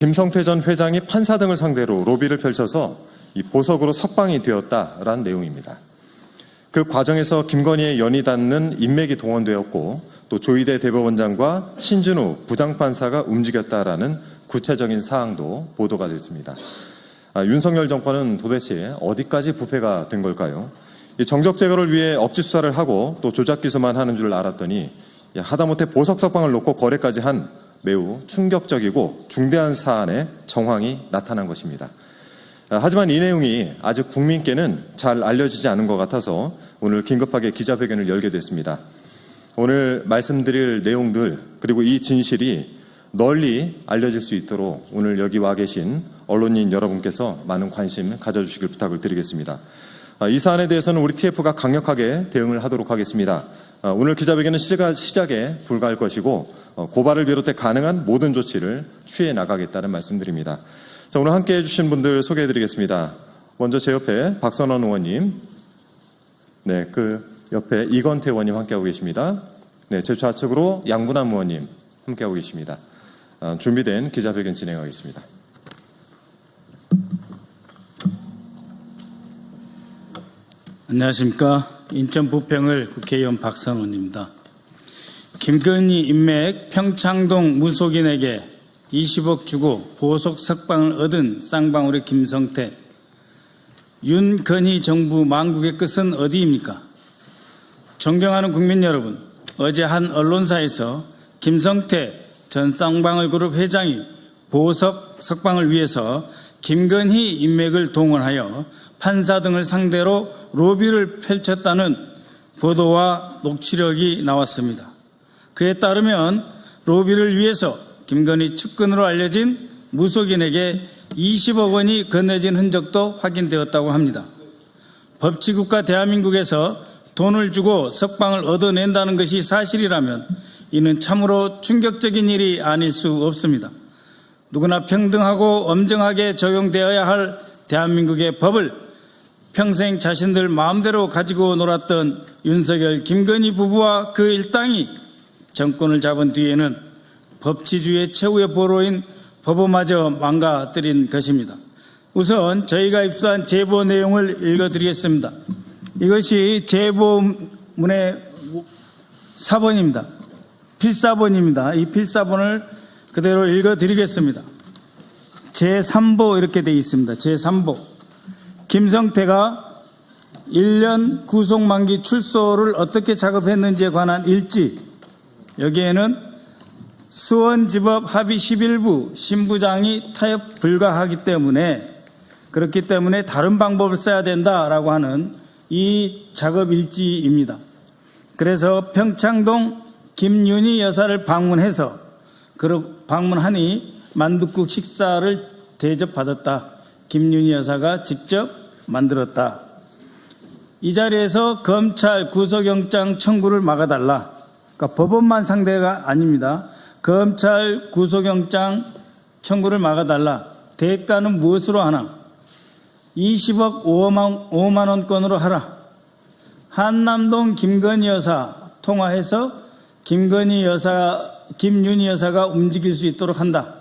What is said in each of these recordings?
김성태 전 회장이 판사 등을 상대로 로비를 펼쳐서 이 보석으로 석방이 되었다라는 내용입니다. 그 과정에서 김건희의 연이 닿는 인맥이 동원되었고 또 조희대 대법원장과 신준우 부장판사가 움직였다라는 구체적인 사항도 보도가 됐습니다. 윤석열 정권은 도대체 어디까지 부패가 된 걸까요? 이 정적 제거를 위해 억지 수사를 하고 또 조작 기소만 하는 줄 알았더니 하다못해 보석 석방을 놓고 거래까지 한 매우 충격적이고 중대한 사안의 정황이 나타난 것입니다. 하지만 이 내용이 아직 국민께는 잘 알려지지 않은 것 같아서 오늘 긴급하게 기자회견을 열게 됐습니다. 오늘 말씀드릴 내용들 그리고 이 진실이 널리 알려질 수 있도록 오늘 여기 와 계신 언론인 여러분께서 많은 관심 가져주시길 부탁을 드리겠습니다. 이 사안에 대해서는 우리 TF가 강력하게 대응을 하도록 하겠습니다. 오늘 기자회견은 시작에 불과할 것이고 고발을 비롯해 가능한 모든 조치를 취해 나가겠다는 말씀드립니다. 자, 오늘 함께해 주신 분들 소개해드리겠습니다. 먼저 제 옆에 박선원 의원님, 네, 그 옆에 이건태 의원님 함께하고 계십니다. 네, 제 좌측으로 양분남 의원님 함께하고 계십니다. 준비된 기자회견 진행하겠습니다. 안녕하십니까. 인천 부평을 국회의원 박선원입니다. 김건희 인맥 평창동 무속인에게 20억 주고 보석 석방을 얻은 쌍방울의 김성태. 윤건희 정부 망국의 끝은 어디입니까? 존경하는 국민 여러분, 어제 한 언론사에서 김성태 전 쌍방울 그룹 회장이 보석 석방을 위해서 김건희 인맥을 동원하여 판사 등을 상대로 로비를 펼쳤다는 보도와 녹취록이 나왔습니다. 그에 따르면 로비를 위해서 김건희 측근으로 알려진 무속인에게 20억 원이 건네진 흔적도 확인되었다고 합니다. 법치국가 대한민국에서 돈을 주고 석방을 얻어낸다는 것이 사실이라면 이는 참으로 충격적인 일이 아닐 수 없습니다. 누구나 평등하고 엄정하게 적용되어야 할 대한민국의 법을 평생 자신들 마음대로 가지고 놀았던 윤석열, 김건희 부부와 그 일당이 정권을 잡은 뒤에는 법치주의의 최후의 보루인 법원마저 망가뜨린 것입니다. 우선 저희가 입수한 제보 내용을 읽어드리겠습니다. 이것이 제보문의 사본입니다. 필사본입니다. 이 필사본을 그대로 읽어드리겠습니다. 제3보 이렇게 되어 있습니다. 제3보. 김성태가 1년 구속만기 출소를 어떻게 작업했는지에 관한 일지. 여기에는 수원지법 합의 11부 신부장이 타협 불가하기 때문에 그렇기 때문에 다른 방법을 써야 된다라고 하는 이 작업 일지입니다. 그래서 평창동 김윤희 여사를 방문해서 방문하니 만둣국 식사를 대접받았다. 김윤희 여사가 직접 만들었다. 이 자리에서 검찰 구속영장 청구를 막아달라. 그러니까 법원만 상대가 아닙니다. 검찰 구속영장 청구를 막아달라. 대가는 무엇으로 하나? 20억 5만 원권으로 하라. 한남동 김건희 여사 통화해서 김윤희 여사가 움직일 수 있도록 한다.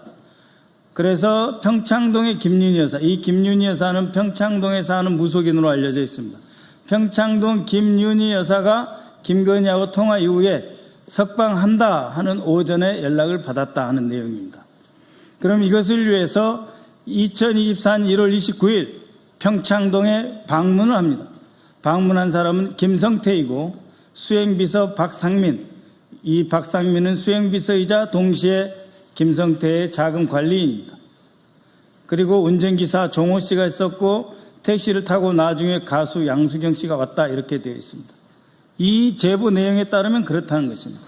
그래서 평창동의 김윤희 여사, 이 김윤희 여사는 평창동에 사는 무속인으로 알려져 있습니다. 평창동 김윤희 여사가 김건희하고 통화 이후에 석방한다 하는 오전에 연락을 받았다 하는 내용입니다. 그럼 이것을 위해서 2024년 1월 29일 평창동에 방문을 합니다. 방문한 사람은 김성태이고 수행비서 박상민, 이 박상민은 수행비서이자 동시에 김성태의 자금 관리인입니다. 그리고 운전기사 종호 씨가 있었고 택시를 타고 나중에 가수 양수경 씨가 왔다 이렇게 되어 있습니다. 이 제보 내용에 따르면 그렇다는 것입니다.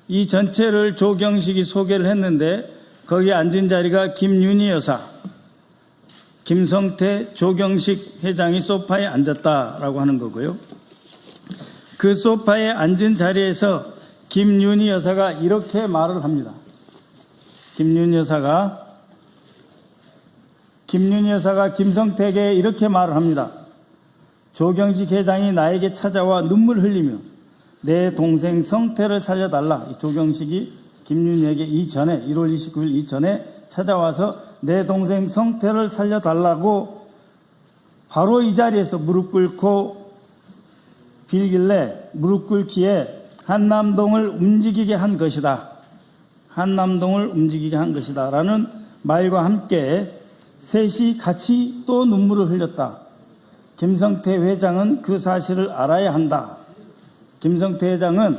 이 전체를 조경식이 소개를 했는데 거기에 앉은 자리가 김윤희 여사, 김성태, 조경식 회장이 소파에 앉았다라고 하는 거고요. 그 소파에 앉은 자리에서 김윤희 여사가 이렇게 말을 합니다. 김윤희 여사가 김성태에게 이렇게 말을 합니다. 조경식 회장이 나에게 찾아와 눈물 흘리며 내 동생 성태를 살려달라. 조경식이 김윤희에게 이전에 1월 29일 이전에 찾아와서 내 동생 성태를 살려달라고 바로 이 자리에서 무릎 꿇고 빌길래 무릎 꿇기에 한남동을 움직이게 한 것이다. 한남동을 움직이게 한 것이다. 라는 말과 함께 셋이 같이 또 눈물을 흘렸다. 김성태 회장은 그 사실을 알아야 한다. 김성태 회장은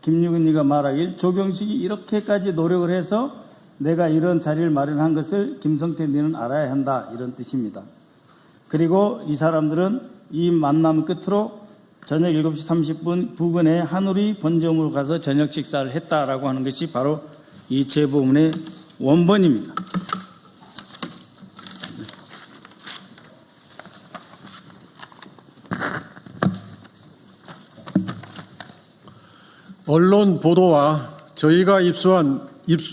김유근이가 말하길 조경식이 이렇게까지 노력을 해서 내가 이런 자리를 마련한 것을 김성태 너는 알아야 한다. 이런 뜻입니다. 그리고 이 사람들은 이 만남 끝으로 저녁 7시 30분 부근의 한우리 본점으로 가서 저녁 식사를 했다라고 하는 것이 바로 이 제보문의 원본입니다. 언론 보도와 저희가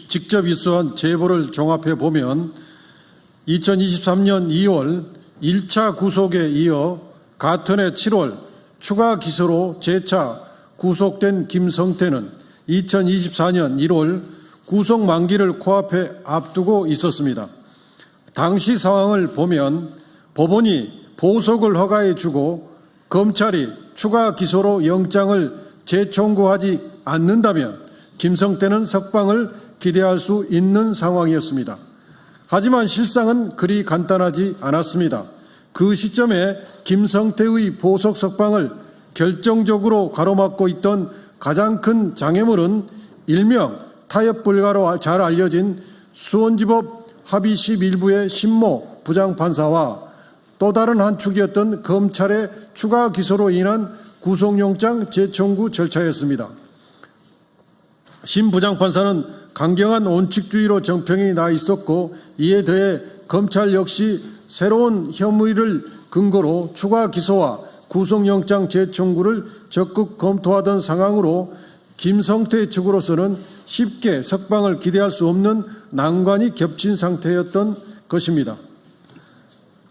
직접 입수한 제보를 종합해 보면 2023년 2월 1차 구속에 이어 같은 해 7월 추가 기소로 재차 구속된 김성태는 2024년 1월 구속 만기를 코앞에 앞두고 있었습니다. 당시 상황을 보면 법원이 보석을 허가해 주고 검찰이 추가 기소로 영장을 재청구하지 않는다면 김성태는 석방을 기대할 수 있는 상황이었습니다. 하지만 실상은 그리 간단하지 않았습니다. 그 시점에 김성태의 보석 석방을 결정적으로 가로막고 있던 가장 큰 장애물은 일명 타협 불가로 잘 알려진 수원지법 합의실 일부의 신모 부장판사와 또 다른 한 축이었던 검찰의 추가 기소로 인한 구속영장 재청구 절차였습니다. 신 부장판사는 강경한 원칙주의로 정평이 나 있었고 이에 더해 검찰 역시 새로운 혐의를 근거로 추가 기소와 구속영장 재청구를 적극 검토하던 상황으로 김성태 측으로서는 쉽게 석방을 기대할 수 없는 난관이 겹친 상태였던 것입니다.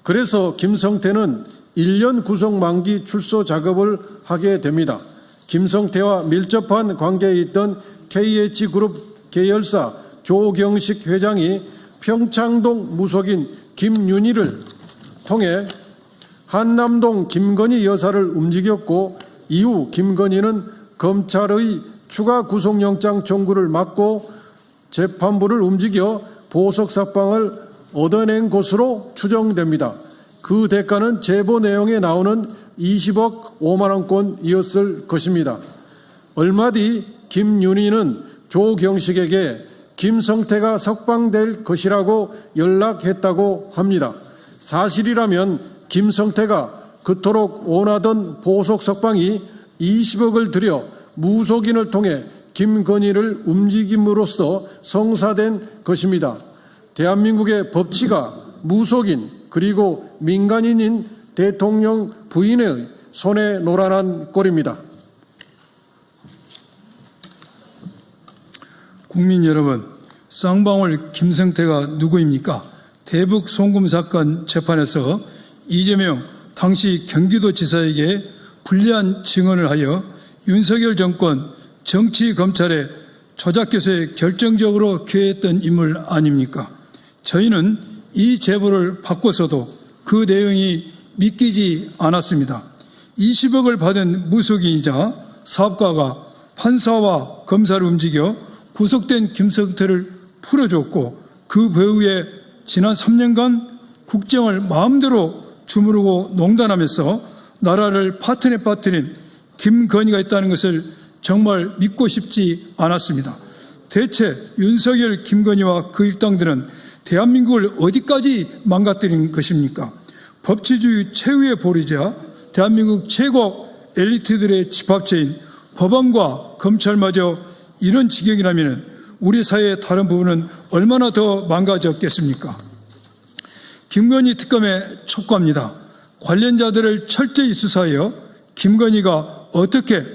그래서 김성태는 1년 구속 만기 출소 작업을 하게 됩니다. 김성태와 밀접한 관계에 있던 KH그룹 계열사 조경식 회장이 평창동 무속인 김윤희를 통해 한남동 김건희 여사를 움직였고 이후 김건희는 검찰의 추가 구속영장 청구를 막고 재판부를 움직여 보석 석방을 얻어낸 것으로 추정됩니다. 그 대가는 제보 내용에 나오는 20억 5만 원권이었을 것입니다. 얼마 뒤 김윤희는 조경식에게 김성태가 석방될 것이라고 연락했다고 합니다. 사실이라면 김성태가 그토록 원하던 보석 석방이 20억을 들여 무속인을 통해 김건희를 움직임으로써 성사된 것입니다. 대한민국의 법치가 무속인 그리고 민간인인 대통령 부인의 손에 노란한 꼴입니다. 국민 여러분, 쌍방울 김성태가 누구입니까? 대북 송금 사건 재판에서 이재명 당시 경기도지사에게 불리한 증언을 하여 윤석열 정권 정치검찰의 조작기소에 결정적으로 기여했던 인물 아닙니까? 저희는 이 제보를 받고서도 그 내용이 믿기지 않았습니다. 20억을 받은 무속인이자 사업가가 판사와 검사를 움직여 구속된 김성태를 풀어줬고 그 배후에 지난 3년간 국정을 마음대로 주무르고 농단하면서 나라를 파탄에 빠뜨린 김건희가 있다는 것을 정말 믿고 싶지 않았습니다. 대체 윤석열, 김건희와 그 일당들은 대한민국을 어디까지 망가뜨린 것입니까? 법치주의 최후의 보루자 대한민국 최고 엘리트들의 집합체인 법원과 검찰마저 이런 지경이라면 우리 사회의 다른 부분은 얼마나 더 망가졌겠습니까? 김건희 특검에 촉구합니다. 관련자들을 철저히 수사하여 김건희가 어떻게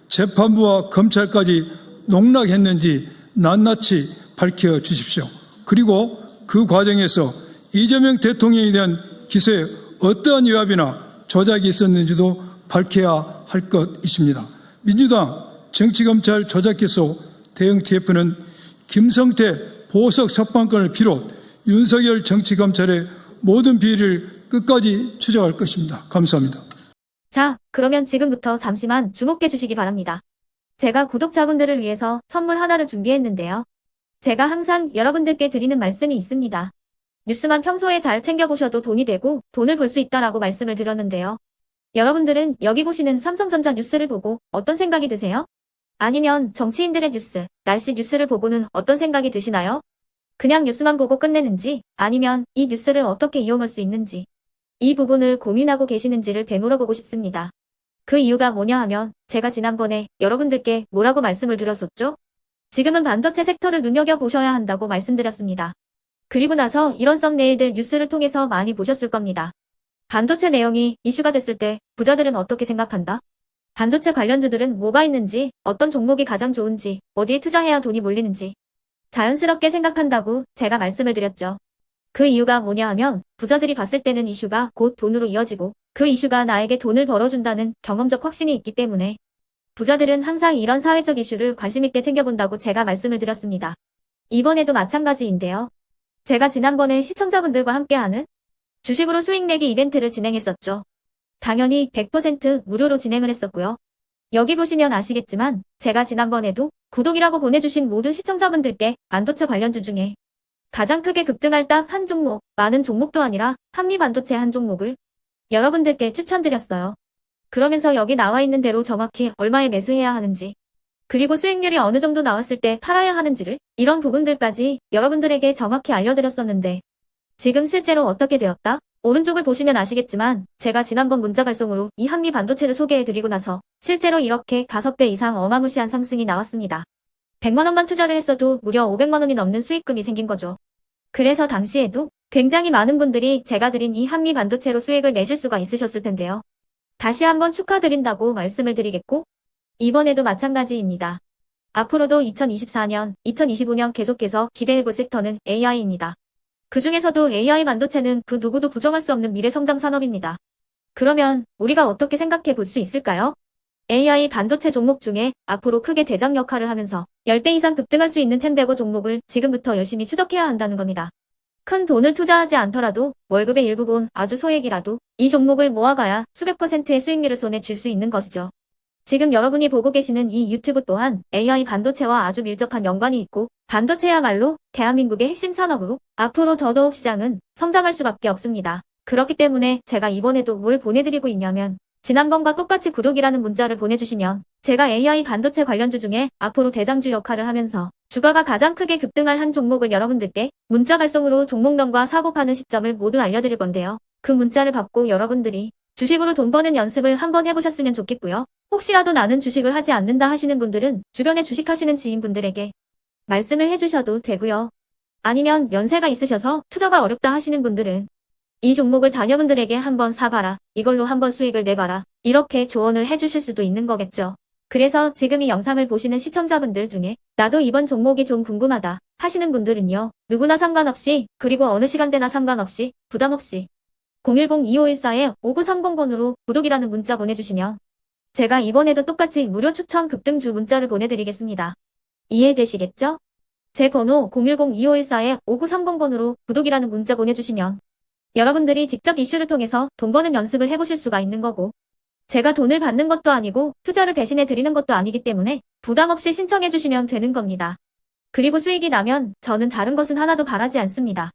재판부와 검찰까지 농락했는지 낱낱이 밝혀주십시오. 그리고 그 과정에서 이재명 대통령에 대한 기소에 어떠한 위압이나 조작이 있었는지도 밝혀야 할 것입니다. 민주당 정치검찰 조작기소 대응 TF는 김성태 보석 석방권을 비롯 윤석열 정치검찰의 모든 비리를 끝까지 추적할 것입니다. 감사합니다. 자, 그러면 지금부터 잠시만 주목해 주시기 바랍니다. 제가 구독자분들을 위해서 선물 하나를 준비했는데요. 제가 항상 여러분들께 드리는 말씀이 있습니다. 뉴스만 평소에 잘 챙겨보셔도 돈이 되고 돈을 벌 수 있다라고 말씀을 드렸는데요. 여러분들은 여기 보시는 삼성전자 뉴스를 보고 어떤 생각이 드세요? 아니면 정치인들의 뉴스, 날씨 뉴스를 보고는 어떤 생각이 드시나요? 그냥 뉴스만 보고 끝내는지, 아니면 이 뉴스를 어떻게 이용할 수 있는지, 이 부분을 고민하고 계시는지를 되물어보고 싶습니다. 그 이유가 뭐냐 하면 제가 지난번에 여러분들께 뭐라고 말씀을 드렸었죠? 지금은 반도체 섹터를 눈여겨보셔야 한다고 말씀드렸습니다. 그리고 나서 이런 썸네일들 뉴스를 통해서 많이 보셨을 겁니다. 반도체 내용이 이슈가 됐을 때 부자들은 어떻게 생각한다? 반도체 관련주들은 뭐가 있는지, 어떤 종목이 가장 좋은지, 어디에 투자해야 돈이 몰리는지 자연스럽게 생각한다고 제가 말씀을 드렸죠. 그 이유가 뭐냐 하면 부자들이 봤을 때는 이슈가 곧 돈으로 이어지고 그 이슈가 나에게 돈을 벌어준다는 경험적 확신이 있기 때문에 부자들은 항상 이런 사회적 이슈를 관심 있게 챙겨본다고 제가 말씀을 드렸습니다. 이번에도 마찬가지인데요. 제가 지난번에 시청자분들과 함께하는 주식으로 수익 내기 이벤트를 진행했었죠. 당연히 100% 무료로 진행을 했었고요. 여기 보시면 아시겠지만 제가 지난번에도 구독이라고 보내주신 모든 시청자분들께 반도체 관련주 중에 가장 크게 급등할 딱 한 종목, 많은 종목도 아니라 한미반도체 한 종목을 여러분들께 추천드렸어요. 그러면서 여기 나와 있는 대로 정확히 얼마에 매수해야 하는지, 그리고 수익률이 어느 정도 나왔을 때 팔아야 하는지를 이런 부분들까지 여러분들에게 정확히 알려드렸었는데 지금 실제로 어떻게 되었다? 오른쪽을 보시면 아시겠지만 제가 지난번 문자 발송으로 이 한미반도체를 소개해드리고 나서 실제로 이렇게 5배 이상 어마무시한 상승이 나왔습니다. 100만 원만 투자를 했어도 무려 500만 원이 넘는 수익금이 생긴 거죠. 그래서 당시에도 굉장히 많은 분들이 제가 드린 이 한미반도체로 수익을 내실 수가 있으셨을 텐데요. 다시 한번 축하드린다고 말씀을 드리겠고 이번에도 마찬가지입니다. 앞으로도 2024년, 2025년 계속해서 기대해볼 섹터는 AI입니다. 그 중에서도 AI 반도체는 그 누구도 부정할 수 없는 미래성장 산업입니다. 그러면 우리가 어떻게 생각해 볼 수 있을까요? AI 반도체 종목 중에 앞으로 크게 대장 역할을 하면서 10배 이상 급등할 수 있는 템베고 종목을 지금부터 열심히 추적해야 한다는 겁니다. 큰 돈을 투자하지 않더라도 월급의 일부분 아주 소액이라도 이 종목을 모아가야 수백 %의 수익률을 손에 쥘 수 있는 것이죠. 지금 여러분이 보고 계시는 이 유튜브 또한 AI 반도체와 아주 밀접한 연관이 있고 반도체야말로 대한민국의 핵심 산업으로 앞으로 더더욱 시장은 성장할 수밖에 없습니다. 그렇기 때문에 제가 이번에도 뭘 보내드리고 있냐면 지난번과 똑같이 구독이라는 문자를 보내주시면 제가 AI 반도체 관련주 중에 앞으로 대장주 역할을 하면서 주가가 가장 크게 급등할 한 종목을 여러분들께 문자 발송으로 종목명과 사고 파는 시점을 모두 알려드릴 건데요. 그 문자를 받고 여러분들이 주식으로 돈 버는 연습을 한번 해보셨으면 좋겠고요. 혹시라도 나는 주식을 하지 않는다 하시는 분들은 주변에 주식하시는 지인분들에게 말씀을 해주셔도 되고요. 아니면 연세가 있으셔서 투자가 어렵다 하시는 분들은 이 종목을 자녀분들에게 한번 사봐라. 이걸로 한번 수익을 내봐라. 이렇게 조언을 해주실 수도 있는 거겠죠. 그래서 지금 이 영상을 보시는 시청자분들 중에 나도 이번 종목이 좀 궁금하다 하시는 분들은요. 누구나 상관없이 그리고 어느 시간대나 상관없이 부담 없이 010-2514-5930번으로 구독이라는 문자 보내주시면 제가 이번에도 똑같이 무료 추천 급등주 문자를 보내드리겠습니다. 이해되시겠죠? 제 번호 010-2514-5930번으로 구독이라는 문자 보내주시면 여러분들이 직접 이슈를 통해서 돈 버는 연습을 해보실 수가 있는 거고 제가 돈을 받는 것도 아니고 투자를 대신해 드리는 것도 아니기 때문에 부담 없이 신청해 주시면 되는 겁니다. 그리고 수익이 나면 저는 다른 것은 하나도 바라지 않습니다.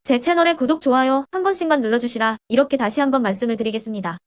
제 채널에 구독, 좋아요 한 번씩만 눌러주시라 이렇게 다시 한번 말씀을 드리겠습니다.